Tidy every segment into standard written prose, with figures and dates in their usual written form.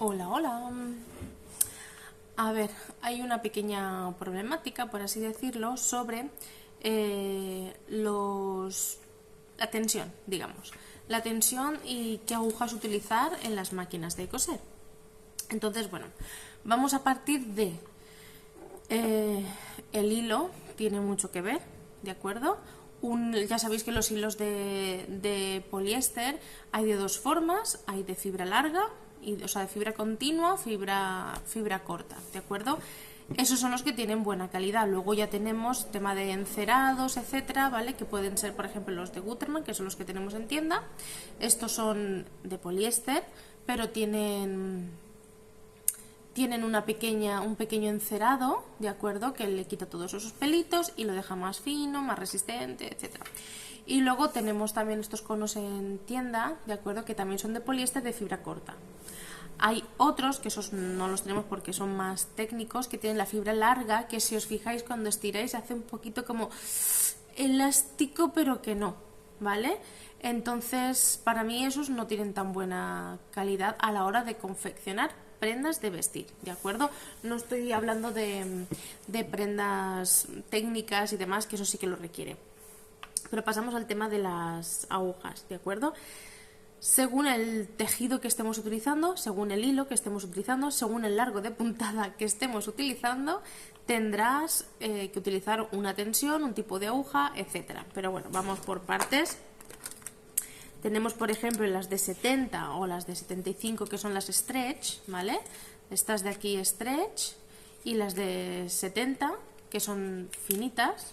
Hola, hola. A ver, hay una pequeña problemática, por así decirlo, sobre la tensión, digamos. La tensión y qué agujas utilizar en las máquinas de coser. Entonces, bueno, vamos a partir de el hilo, tiene mucho que ver, ¿de acuerdo? Ya sabéis que los hilos de poliéster hay de dos formas, hay de fibra larga, o sea, de fibra continua, fibra corta, ¿de acuerdo? Esos son los que tienen buena calidad. Luego ya tenemos tema de encerados, etcétera, ¿vale? Que pueden ser, por ejemplo, los de Gutermann, que son los que tenemos en tienda. Estos son de poliéster, pero tienen un pequeño encerado, ¿de acuerdo? Que le quita todos esos pelitos y lo deja más fino, más resistente, etc. Y luego tenemos también estos conos en tienda, ¿de acuerdo? Que también son de poliéster de fibra corta. Hay otros, que esos no los tenemos porque son más técnicos, que tienen la fibra larga, que si os fijáis cuando estiráis hace un poquito como elástico, pero que no, ¿vale? Entonces, para mí esos no tienen tan buena calidad a la hora de confeccionar prendas de vestir, ¿de acuerdo? No estoy hablando de prendas técnicas y demás, que eso sí que lo requiere. Pero pasamos al tema de las agujas, ¿de acuerdo? Según el tejido que estemos utilizando, según el hilo que estemos utilizando, según el largo de puntada que estemos utilizando, tendrás que utilizar una tensión, un tipo de aguja, etc. Pero bueno, vamos por partes. Tenemos, por ejemplo, las de 70 o las de 75, que son las stretch, ¿vale? Estas de aquí stretch, y las de 70, que son finitas,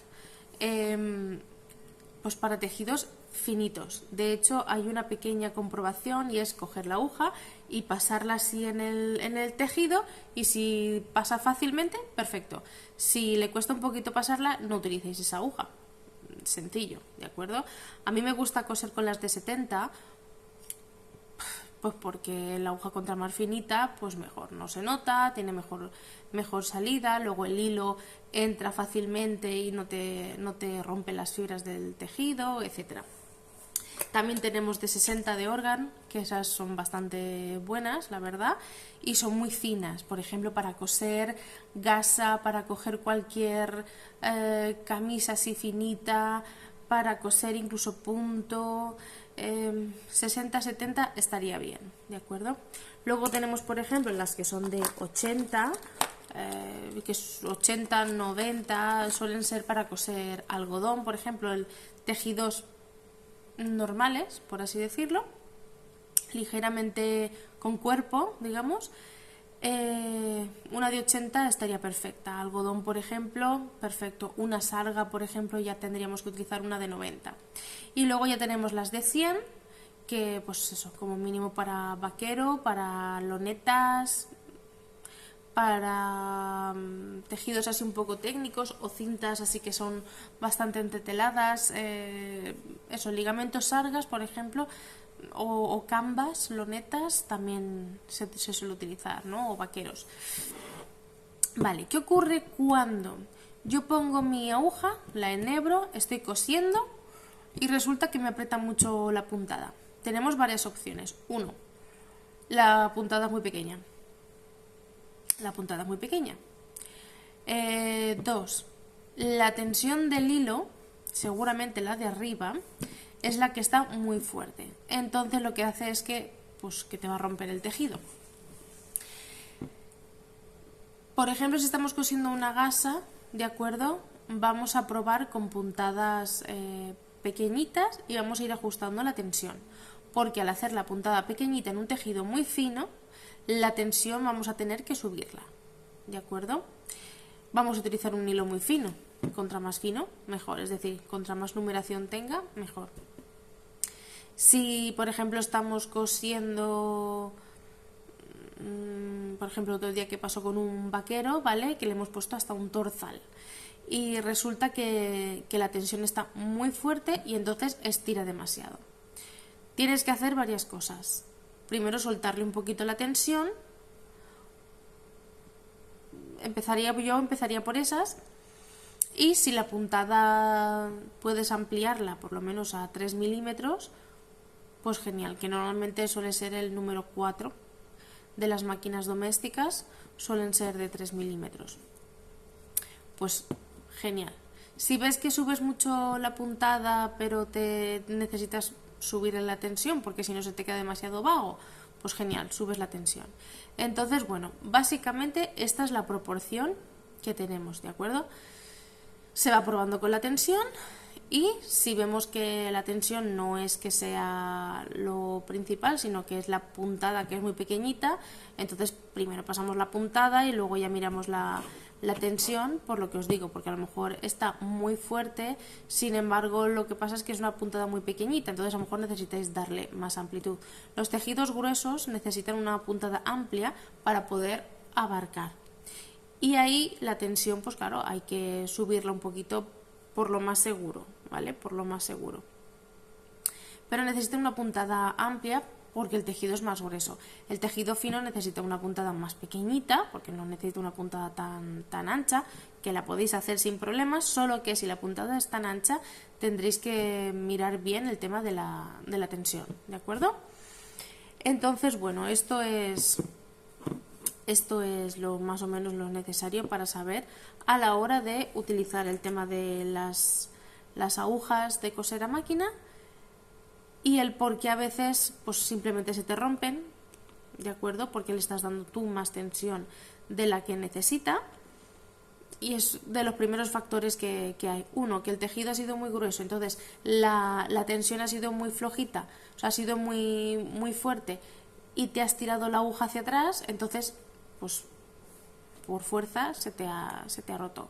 pues para tejidos finitos. De hecho, hay una pequeña comprobación y es coger la aguja y pasarla así en el tejido, y si pasa fácilmente, perfecto. Si le cuesta un poquito pasarla, no utilicéis esa aguja. Sencillo, ¿de acuerdo? A mí me gusta coser con las de 70, pues porque la aguja contra más finita, pues mejor, no se nota, tiene mejor salida, luego el hilo entra fácilmente y no te rompe las fibras del tejido, etcétera. También tenemos de 60 de Organ, que esas son bastante buenas, la verdad, y son muy finas, por ejemplo, para coser gasa, para coger cualquier camisa así finita, para coser incluso punto, 60-70 estaría bien, ¿de acuerdo? Luego tenemos, por ejemplo, las que son de 80, que es 80-90, suelen ser para coser algodón, por ejemplo, tejidos normales, por así decirlo, ligeramente con cuerpo, digamos. Una de 80 estaría perfecta. Algodón, por ejemplo, perfecto. Una sarga, por ejemplo, ya tendríamos que utilizar una de 90. Y luego ya tenemos las de 100, que pues eso, como mínimo para vaquero, para lonetas, para tejidos así un poco técnicos, o cintas así que son bastante entreteladas, eso, ligamentos, sargas, por ejemplo, o canvas, lonetas, también se suele utilizar, ¿no? O vaqueros. Vale, ¿qué ocurre cuando yo pongo mi aguja, la enhebro, estoy cosiendo y resulta que me aprieta mucho la puntada? Tenemos varias opciones. Uno, la puntada es muy pequeña. Dos, la tensión del hilo, seguramente la de arriba, es la que está muy fuerte. Entonces lo que hace es que te va a romper el tejido. Por ejemplo, si estamos cosiendo una gasa, ¿de acuerdo? Vamos a probar con puntadas pequeñitas y vamos a ir ajustando la tensión. Porque al hacer la puntada pequeñita en un tejido muy fino, la tensión vamos a tener que subirla, ¿de acuerdo? Vamos a utilizar un hilo muy fino, contra más fino, mejor, es decir, contra más numeración tenga, mejor. Si, por ejemplo, estamos cosiendo, por ejemplo, otro día que pasó con un vaquero, ¿vale? Que le hemos puesto hasta un torzal. Y resulta que la tensión está muy fuerte y entonces estira demasiado. Tienes que hacer varias cosas. Primero, soltarle un poquito la tensión. Yo empezaría por esas. Y si la puntada puedes ampliarla por lo menos a 3 milímetros, pues genial, que normalmente suele ser el número 4. de las máquinas domésticas suelen ser de 3 milímetros. Pues genial. Si ves que subes mucho la puntada pero te necesitas subir en la tensión porque si no se te queda demasiado vago, pues genial, subes la tensión. Entonces, bueno, básicamente esta es la proporción que tenemos, ¿de acuerdo? Se va probando con la tensión y si vemos que la tensión no es que sea lo principal, sino que es la puntada, que es muy pequeñita, entonces primero pasamos la puntada y luego ya miramos la tensión, por lo que os digo, porque a lo mejor está muy fuerte, sin embargo lo que pasa es que es una puntada muy pequeñita, entonces a lo mejor necesitáis darle más amplitud. Los tejidos gruesos necesitan una puntada amplia para poder abarcar. Y ahí la tensión, pues claro, hay que subirla un poquito por lo más seguro, ¿vale? Por lo más seguro. Pero necesita una puntada amplia porque el tejido es más grueso. El tejido fino necesita una puntada más pequeñita, porque no necesita una puntada tan ancha, que la podéis hacer sin problemas, solo que si la puntada es tan ancha tendréis que mirar bien el tema de la tensión, ¿de acuerdo? Entonces, bueno, esto es lo más o menos lo necesario para saber a la hora de utilizar el tema de las agujas de coser a máquina y el por qué a veces pues simplemente se te rompen, ¿de acuerdo? Porque le estás dando tú más tensión de la que necesita y es de los primeros factores que hay. Uno, que el tejido ha sido muy grueso, entonces la tensión ha sido muy flojita, o sea, ha sido muy fuerte y te has tirado la aguja hacia atrás, entonces pues por fuerza se te ha roto.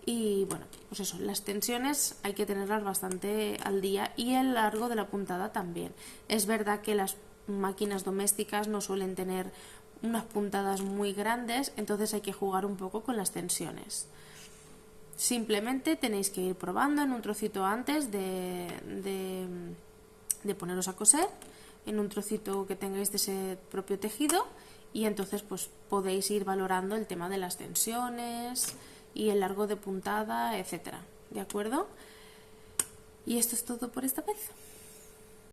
Y bueno, pues eso, las tensiones hay que tenerlas bastante al día y el largo de la puntada también. Es verdad que las máquinas domésticas no suelen tener unas puntadas muy grandes, entonces hay que jugar un poco con las tensiones. Simplemente tenéis que ir probando en un trocito antes de poneros a coser, en un trocito que tengáis de ese propio tejido y entonces pues podéis ir valorando el tema de las tensiones y el largo de puntada, etcétera, ¿de acuerdo? Y esto es todo por esta vez.